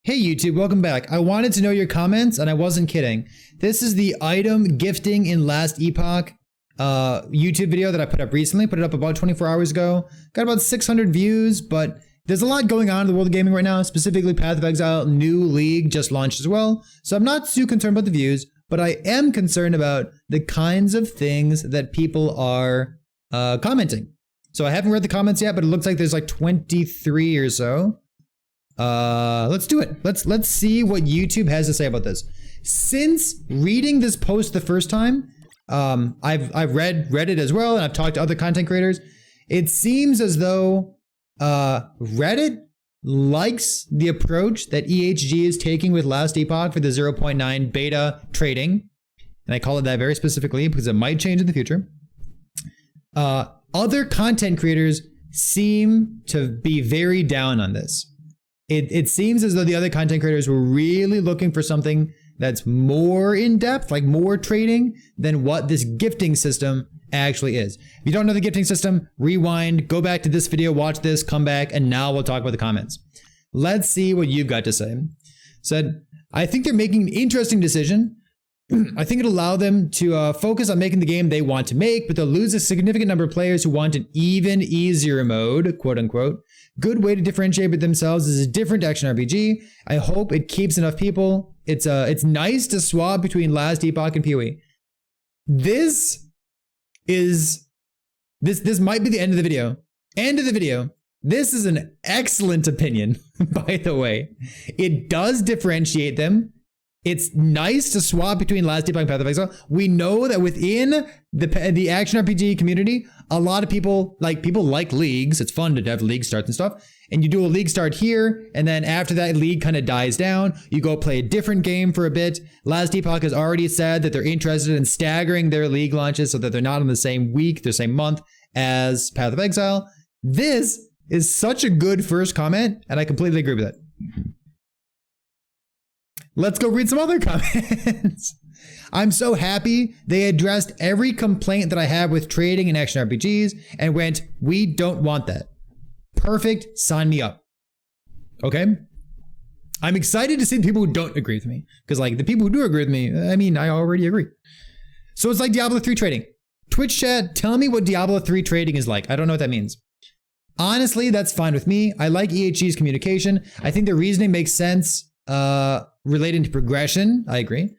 Hey YouTube, welcome back. I wanted to know your comments and I wasn't kidding. This is the item gifting in Last Epoch YouTube video that I put up recently. Put it up about 24 hours ago. Got about 600 views, but there's a lot going on in the world of gaming right now, specifically Path of Exile, new league just launched as well. So I'm not too concerned about the views, but I am concerned about the kinds of things that people are commenting. So I haven't read the comments yet, but it looks like there's like 23 or so. Let's do it. Let's see what YouTube has to say about this. Since reading this post the first time, I've read Reddit as well, and I've talked to other content creators. It seems as though Reddit likes the approach that EHG is taking with Last Epoch for the 0.9 beta trading, and I call it that very specifically because it might change in the future. Other content creators seem to be very down on this. It seems as though the other content creators were really looking for something that's more in depth, like more trading than what this gifting system actually is. If you don't know the gifting system, rewind, go back to this video, watch this, come back, and now we'll talk about the comments. Let's see what you've got to say. Said, I think they're making an interesting decision. I think it'll allow them to focus on making the game they want to make, but they'll lose a significant number of players who want an even easier mode, quote unquote. Good way to differentiate with themselves is a different action RPG. I hope it keeps enough people. It's nice to swap between Last Epoch and PoE. This might be the end of the video. End of the video. This is an excellent opinion, by the way. It does differentiate them. It's nice to swap between Last Epoch and Path of Exile. We know that within the action RPG community, a lot of people like leagues. It's fun to have league starts and stuff. And you do a league start here, and then after that league kind of dies down, you go play a different game for a bit. Last Epoch has already said that they're interested in staggering their league launches so that they're not in the same week, the same month as Path of Exile. This is such a good first comment, and I completely agree with it. Let's go read some other comments. I'm so happy they addressed every complaint that I have with trading and action RPGs and went, we don't want that. Perfect, sign me up. Okay? I'm excited to see the people who don't agree with me. Because like the people who do agree with me, I mean, I already agree. So it's like Diablo 3 trading. Twitch chat, tell me what Diablo 3 trading is like. I don't know what that means. Honestly, that's fine with me. I like EHG's communication. I think the reasoning makes sense. Relating to progression, I agree.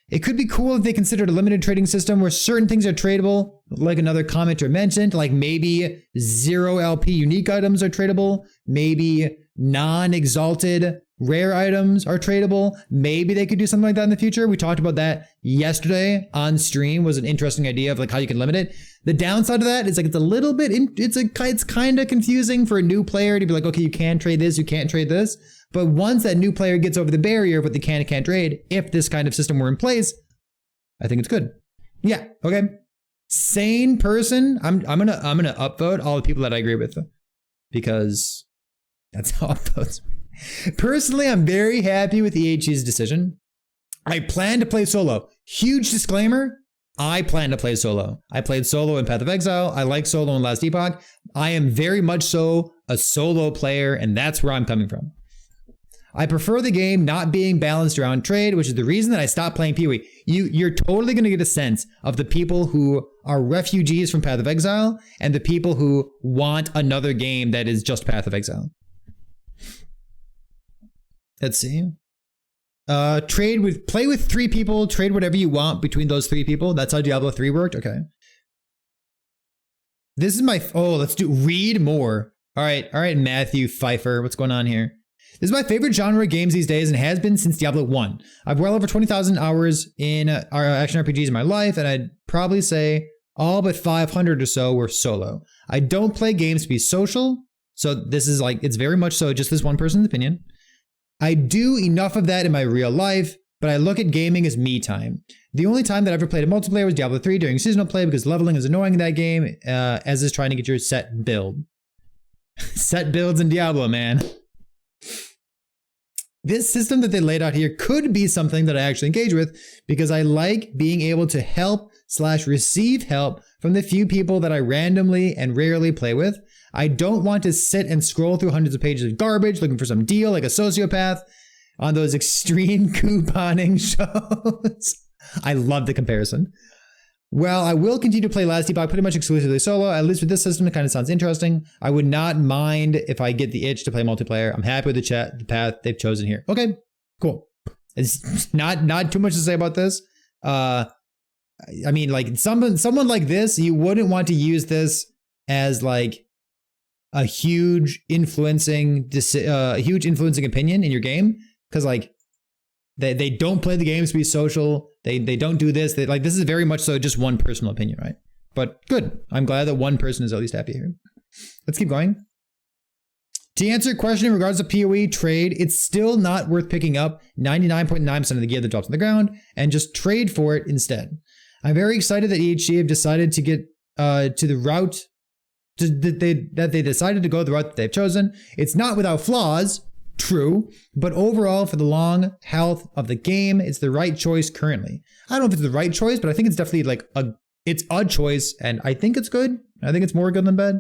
It could be cool if they considered a limited trading system where certain things are tradable, like another commenter mentioned, like maybe 0 LP unique items are tradable, maybe non-exalted rare items are tradable. Maybe they could do something like that in the future. We talked about that yesterday on stream. Was an interesting idea of like how you can limit it. The downside of that is like it's a little bit, it's kind of confusing for a new player to be like, okay, you can trade this, you can't trade this. But once that new player gets over the barrier of what they can and can't trade, if this kind of system were in place, I think it's good. Yeah, okay. Sane person, I'm gonna upvote all the people that I agree with, because that's how upvotes. Personally, I'm very happy with EHG's decision. I plan to play solo. Huge disclaimer, I plan to play solo. I played solo in Path of Exile. I like solo in Last Epoch. I am very much so a solo player, and that's where I'm coming from. I prefer the game not being balanced around trade, which is the reason that I stopped playing PoE. You're totally going to get a sense of the people who are refugees from Path of Exile and the people who want another game that is just Path of Exile. Let's see. Play with 3 people, trade whatever you want between those 3 people. That's how Diablo 3 worked. Okay. This is my, let's do read more. All right, Matthew Pfeiffer, what's going on here? This is my favorite genre of games these days and has been since Diablo 1. I've well over 20,000 hours in action RPGs in my life, and I'd probably say all but 500 or so were solo. I don't play games to be social, so this is like, it's very much so just this one person's opinion. I do enough of that in my real life, but I look at gaming as me time. The only time that I ever played a multiplayer was Diablo 3 during seasonal play because leveling is annoying in that game, as is trying to get your set build. Set builds in Diablo, man. this system that they laid out here could be something that I actually engage with because I like being able to help/receive help from the few people that I randomly and rarely play with. I don't want to sit and scroll through hundreds of pages of garbage looking for some deal like a sociopath on those extreme couponing shows. I love the comparison. Well, I will continue to play Last Epoch pretty much exclusively solo. At least with this system, it kind of sounds interesting. I would not mind if I get the itch to play multiplayer. I'm happy with the path they've chosen here. Okay, cool. It's not too much to say about this. I mean, like someone like this, you wouldn't want to use this as like a huge influencing opinion in your game, because like they don't play the games to be social. They don't do this. This is very much so just one personal opinion, right? But good. I'm glad that one person is at least happy here. Let's keep going. To answer your question in regards to PoE trade, it's still not worth picking up 99.9% of the gear that drops on the ground and just trade for it instead. I'm very excited that EHG have decided to get to the route that they decided to go the route that they've chosen. It's not without flaws. True, but overall for the long health of the game, it's the right choice currently. I don't know if it's the right choice, but I think it's definitely like it's a choice, and I think it's good. I think it's more good than bad.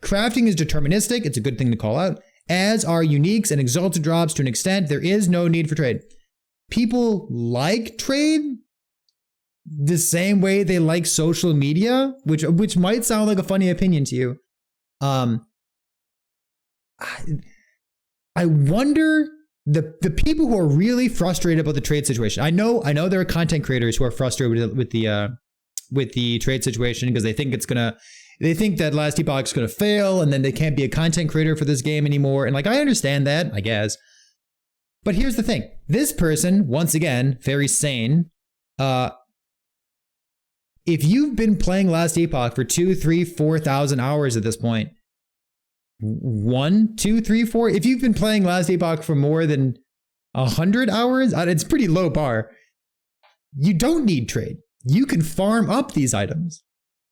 Crafting is deterministic. It's a good thing to call out, as are uniques and exalted drops to an extent. There is no need for trade. People like trade the same way they like social media, which might sound like a funny opinion to you. I wonder the people who are really frustrated about the trade situation. I know there are content creators who are frustrated with the trade situation because they think that Last Epoch is gonna fail and then they can't be a content creator for this game anymore. And like I understand that, I guess. But here's the thing: this person, once again, very sane. If you've been playing Last Epoch for 2, 3, 4,000 hours at this point. 1, 2, 3, 4. If you've been playing Last Epoch for more than 100 hours, it's pretty low bar. You don't need trade. You can farm up these items.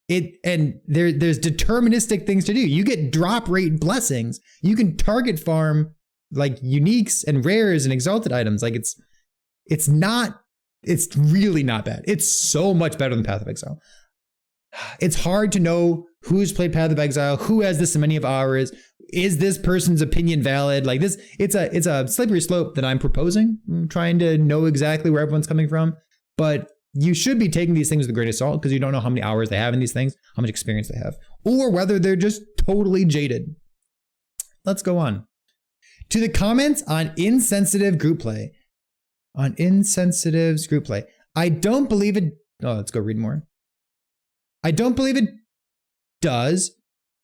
There's deterministic things to do. You get drop rate blessings. You can target farm like uniques and rares and exalted items. Like it's really not bad. It's so much better than Path of Exile. It's hard to know who's played Path of Exile, who has this many of hours. Is this person's opinion valid? Like this, it's a slippery slope that I'm proposing. I'm trying to know exactly where everyone's coming from. But you should be taking these things with a grain of salt because you don't know how many hours they have in these things, how much experience they have, or whether they're just totally jaded. Let's go on to the comments on insensitive group play. On insensitive's group play. I don't believe it. Oh, let's go read more. I don't believe it does.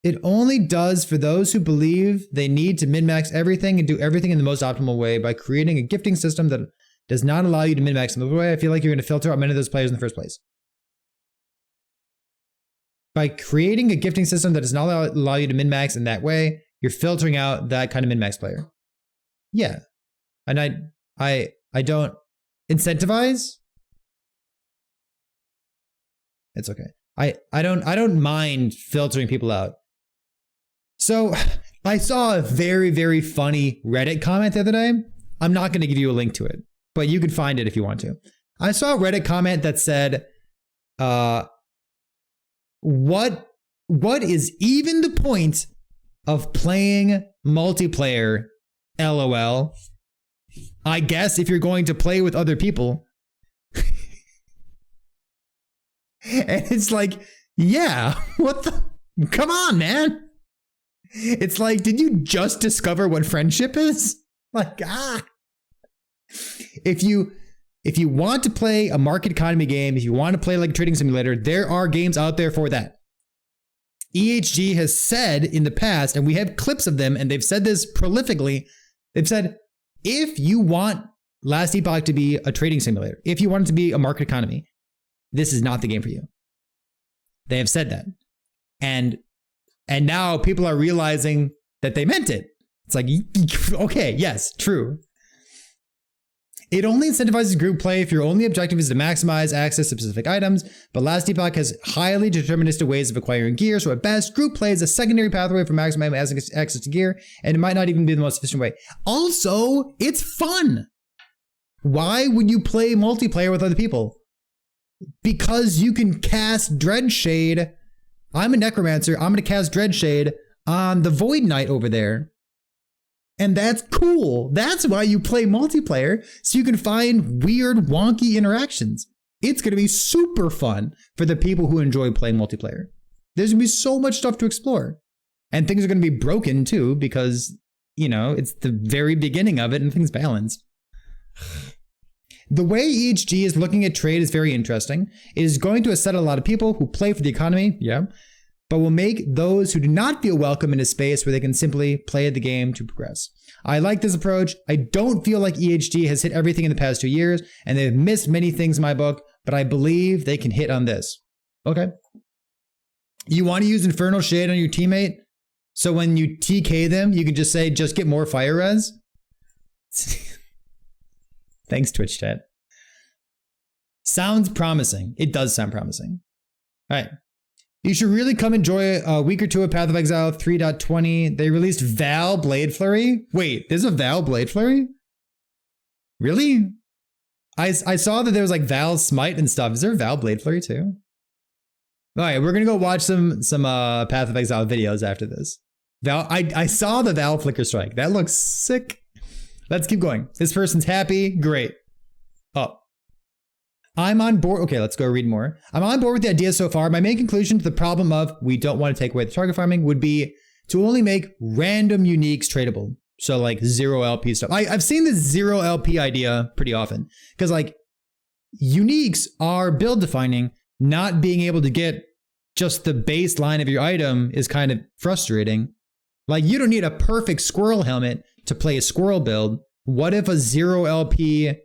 It only does for those who believe they need to min-max everything and do everything in the most optimal way by creating a gifting system that does not allow you to min-max in the way. I feel like you're going to filter out many of those players in the first place. By creating a gifting system that does not allow you to min-max in that way, you're filtering out that kind of min-max player. Yeah. And I don't incentivize. It's okay. I don't mind filtering people out. So I saw a very, very funny Reddit comment the other day. I'm not going to give you a link to it, but you can find it if you want to. I saw a Reddit comment that said, what is even the point of playing multiplayer? LOL. I guess if you're going to play with other people. And it's like, yeah, what the? Come on, man. It's like, did you just discover what friendship is? Like, If you want to play a market economy game, if you want to play like a trading simulator, there are games out there for that. EHG has said in the past, and we have clips of them, and they've said this prolifically. They've said, if you want Last Epoch to be a trading simulator, if you want it to be a market economy, this is not the game for you. They have said that. And now people are realizing that they meant it. It's like, okay, yes, true. It only incentivizes group play if your only objective is to maximize access to specific items, but Last Epoch has highly deterministic ways of acquiring gear, so at best, group play is a secondary pathway for maximizing access to gear, and it might not even be the most efficient way. Also, it's fun! Why would you play multiplayer with other people? Because you can cast Dreadshade. I'm a Necromancer, I'm gonna cast Dreadshade on the Void Knight over there. And that's cool. That's why you play multiplayer, so you can find weird, wonky interactions. It's going to be super fun for the people who enjoy playing multiplayer. There's going to be so much stuff to explore. And things are going to be broken too, because, you know, it's the very beginning of it and things balanced. The way EHG is looking at trade is very interesting. It is going to upset a lot of people who play for the economy, yeah, but will make those who do not feel welcome in a space where they can simply play the game to progress. I like this approach. I don't feel like EHG has hit everything in the past 2 years, and they've missed many things in my book, but I believe they can hit on this. Okay. You want to use Infernal Shade on your teammate, so when you TK them, you can just say, just get more fire res? Thanks, Twitch chat. Sounds promising. It does sound promising. All right. You should really come enjoy a week or two of Path of Exile 3.20. They released Val Blade Flurry. Wait, there's a Val Blade Flurry? Really? I saw that there was like Val Smite and stuff. Is there a Val Blade Flurry too? All right, we're gonna go watch some Path of Exile videos after this. Val, I saw the Val Flicker Strike. That looks sick. Let's keep going. This person's happy. Great. Oh. I'm on board. Okay, let's go read more. I'm on board with the idea so far. My main conclusion to the problem of we don't want to take away the target farming would be to only make random uniques tradable. So like 0 LP stuff. I've seen this 0 LP idea pretty often because like uniques are build defining. Not being able to get just the baseline of your item is kind of frustrating. Like you don't need a perfect squirrel helmet to play a squirrel build. What if a 0 LP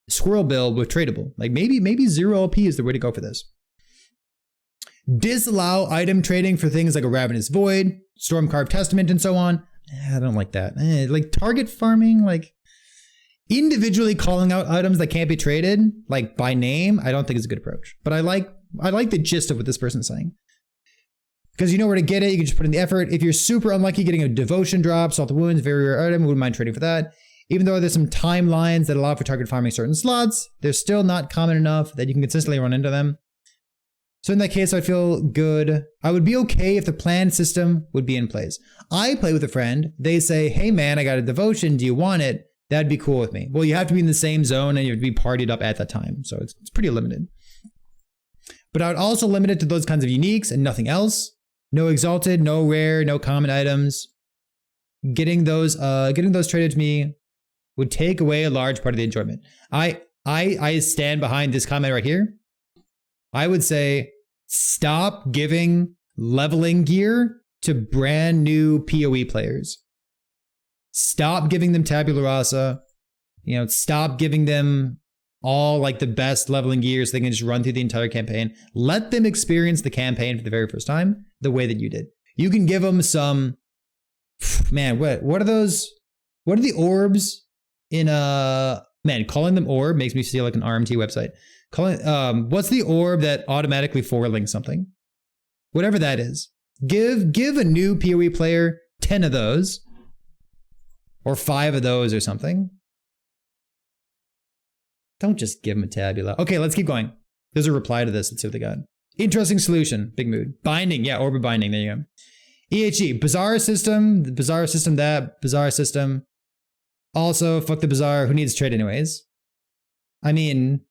squirrel build with tradable? Like maybe 0 LP is the way to go for this. Disallow item trading for things like a Ravenous Void, Stormcarved Testament, and so on. I don't like that. Like target farming, like individually calling out items that can't be traded, like by name, I don't think is a good approach. But I like the gist of what this person's saying. Because you know where to get it, you can just put in the effort. If you're super unlucky getting a Devotion drop, Salt of Wounds, very rare item, wouldn't mind trading for that. Even though there's some timelines that allow for target farming certain slots, they're still not common enough that you can consistently run into them. So in that case, I'd feel good. I would be okay if the planned system would be in place. I play with a friend. They say, hey man, I got a Devotion. Do you want it? That'd be cool with me. Well, you have to be in the same zone and you have to be partied up at that time. So it's pretty limited. But I would also limit it to those kinds of uniques and nothing else. No exalted, no rare, no common items. Getting those traded to me would take away a large part of the enjoyment. I stand behind this comment right here. I would say stop giving leveling gear to brand new PoE players. Stop giving them tabula rasa. You know, stop giving them all like the best leveling gear so they can just run through the entire campaign. Let them experience the campaign for the very first time the way that you did. You can give them some, man, what are those? What are the orbs in man, calling them orb makes me feel like an RMT website. What's the orb that automatically forlinks something? Whatever that is. Give a new PoE player 10 of those or 5 of those or something. Don't just give them a tabula. Okay, let's keep going. There's a reply to this. Let's see what they got. Interesting solution. Big mood. Binding. Yeah, orb binding. There you go. EHE. Bazaar system. The Bazaar system that. Bazaar system. Also, fuck the Bazaar. Who needs trade anyways? I mean,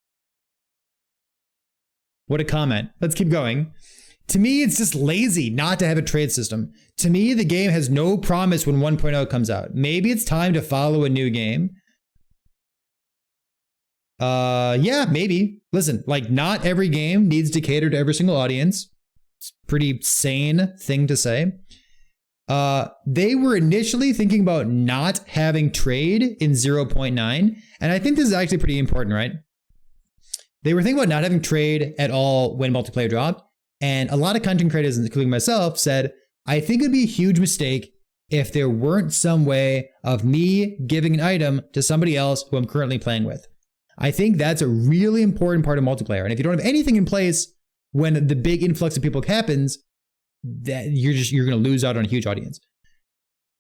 what a comment. Let's keep going. To me, it's just lazy not to have a trade system. To me, the game has no promise when 1.0 comes out. Maybe it's time to follow a new game. Yeah, maybe. Listen, like not every game needs to cater to every single audience. It's a pretty sane thing to say. They were initially thinking about not having trade in 0.9. And I think this is actually pretty important, right? They were thinking about not having trade at all when multiplayer dropped. And a lot of content creators, including myself, said, I think it'd be a huge mistake if there weren't some way of me giving an item to somebody else who I'm currently playing with. I think that's a really important part of multiplayer. And if you don't have anything in place when the big influx of people happens, that you're going to lose out on a huge audience.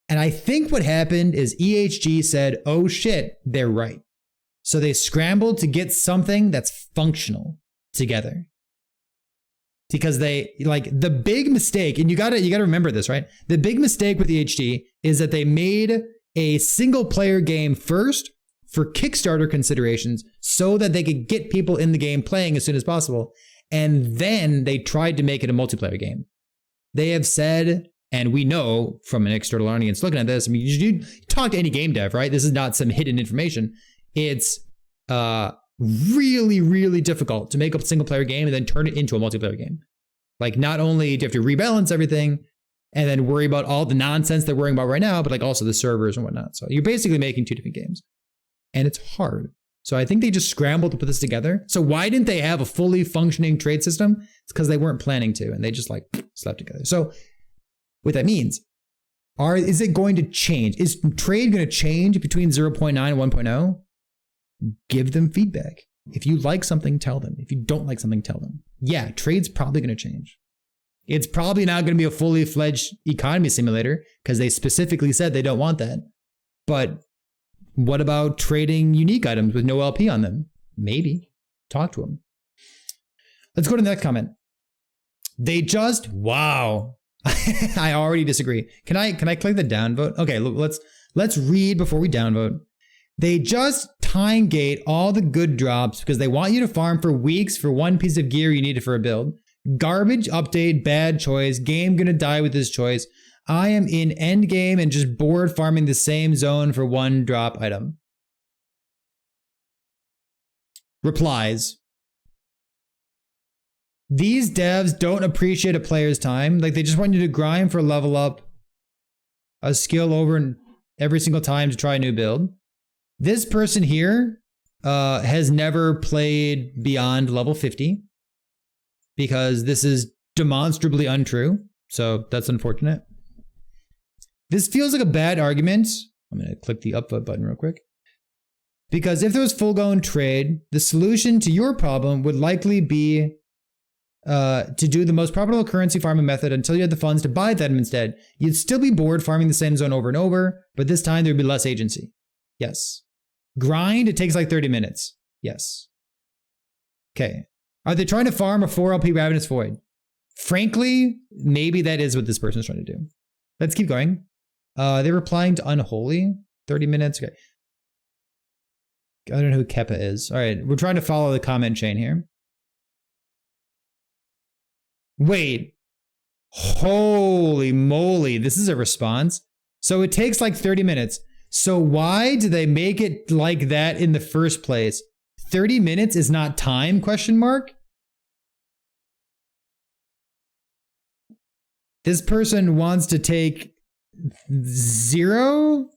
And I think what happened is EHG said, oh shit, they're right. So they scrambled to get something that's functional together. Because they, like, the big mistake, and you gotta remember this, right? The big mistake with EHG is that they made a single player game first for Kickstarter considerations so that they could get people in the game playing as soon as possible. And then they tried to make it a multiplayer game. They have said, and we know from an external audience looking at this, I mean, you talk to any game dev, right? This is not some hidden information. It's really, really difficult to make a single player game and then turn it into a multiplayer game. Like, not only do you have to rebalance everything and then worry about all the nonsense they're worrying about right now, but like also the servers and whatnot. So you're basically making two different games and it's hard. So I think they just scrambled to put this together. So why didn't they have a fully functioning trade system? It's because they weren't planning to, and they just like slapped together. So what that means, is it going to change? Is trade going to change between 0.9 and 1.0? Give them feedback. If you like something, tell them. If you don't like something, tell them. Yeah, trade's probably going to change. It's probably not going to be a fully fledged economy simulator because they specifically said they don't want that. But what about trading unique items with no LP on them? Maybe. Talk to them. Let's go to the next comment. They just, wow. I already disagree. Can I click the downvote? Okay, look, let's read before we downvote. They just time gate all the good drops because they want you to farm for weeks for one piece of gear you needed for a build. Garbage update, bad choice, game gonna die with this choice. I am in end game and just bored farming the same zone for one drop item. Replies. These devs don't appreciate a player's time. Like, they just want you to grind for a level up, a skill over every single time to try a new build. This person here has never played beyond level 50 because this is demonstrably untrue. So that's unfortunate. This feels like a bad argument. I'm going to click the upvote button real quick. Because if there was full-blown trade, the solution to your problem would likely be to do the most profitable currency farming method until you had the funds to buy that instead. You'd still be bored farming the same zone over and over, but this time there'd be less agency. Yes. Grind, it takes like 30 minutes. Yes. Okay. Are they trying to farm a 4LP Ravenous Void? Frankly, maybe that is what this person is trying to do. Let's keep going. They're replying to Unholy. 30 minutes. Okay. I don't know who Keppa is. All right. We're trying to follow the comment chain here. Wait. Holy moly. This is a response. So it takes like 30 minutes. So why do they make it like that in the first place? 30 minutes is not time, question mark? This person wants to take 0?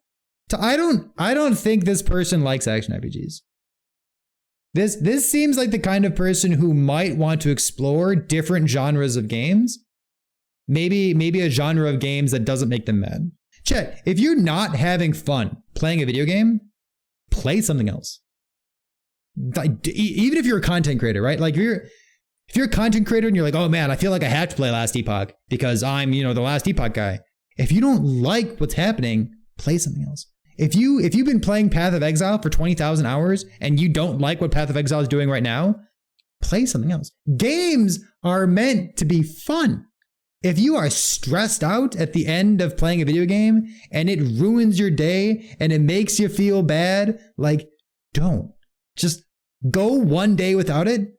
I don't think this person likes action RPGs. This seems like the kind of person who might want to explore different genres of games. Maybe a genre of games that doesn't make them mad. Chet, if you're not having fun playing a video game, play something else. Even if you're a content creator, right? Like if you're a content creator and you're like, oh man, I feel like I have to play Last Epoch because I'm, the Last Epoch guy. If you don't like what's happening, play something else. If you've been playing Path of Exile for 20,000 hours and you don't like what Path of Exile is doing right now, play something else. Games are meant to be fun. If you are stressed out at the end of playing a video game and it ruins your day and it makes you feel bad, like, don't. Just go one day without it.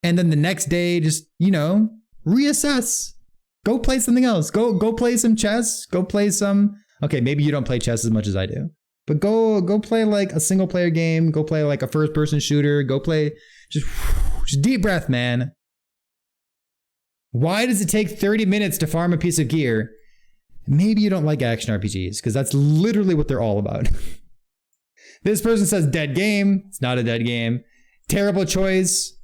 And then the next day, just, reassess. Go play something else. Go play some chess. Go play some... Okay, maybe you don't play chess as much as I do. But go play like a single player game. Go play like a first person shooter. Go play... Just deep breath, man. Why does it take 30 minutes to farm a piece of gear? Maybe you don't like action RPGs, because that's literally what they're all about. This person says dead game. It's not a dead game. Terrible choice.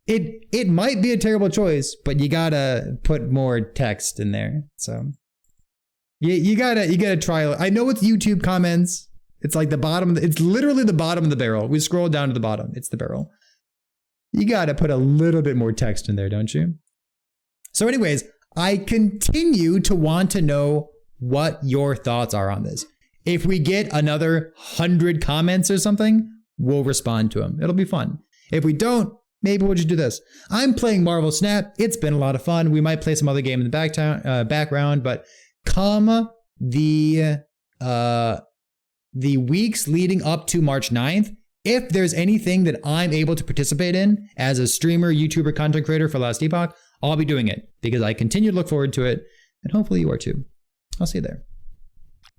It might be a terrible choice, but you gotta put more text in there. So You gotta try. I know it's YouTube comments. It's like the bottom. It's literally the bottom of the barrel. We scroll down to the bottom. It's the barrel. You gotta put a little bit more text in there, don't you? So anyways, I continue to want to know what your thoughts are on this. If we get another 100 comments or something, we'll respond to them. It'll be fun. If we don't, maybe we'll just do this. I'm playing Marvel Snap. It's been a lot of fun. We might play some other game in the background, but come the weeks leading up to March 9th, if there's anything that I'm able to participate in as a streamer, YouTuber, content creator for Last Epoch, I'll be doing it because I continue to look forward to it, and hopefully you are too. I'll see you there.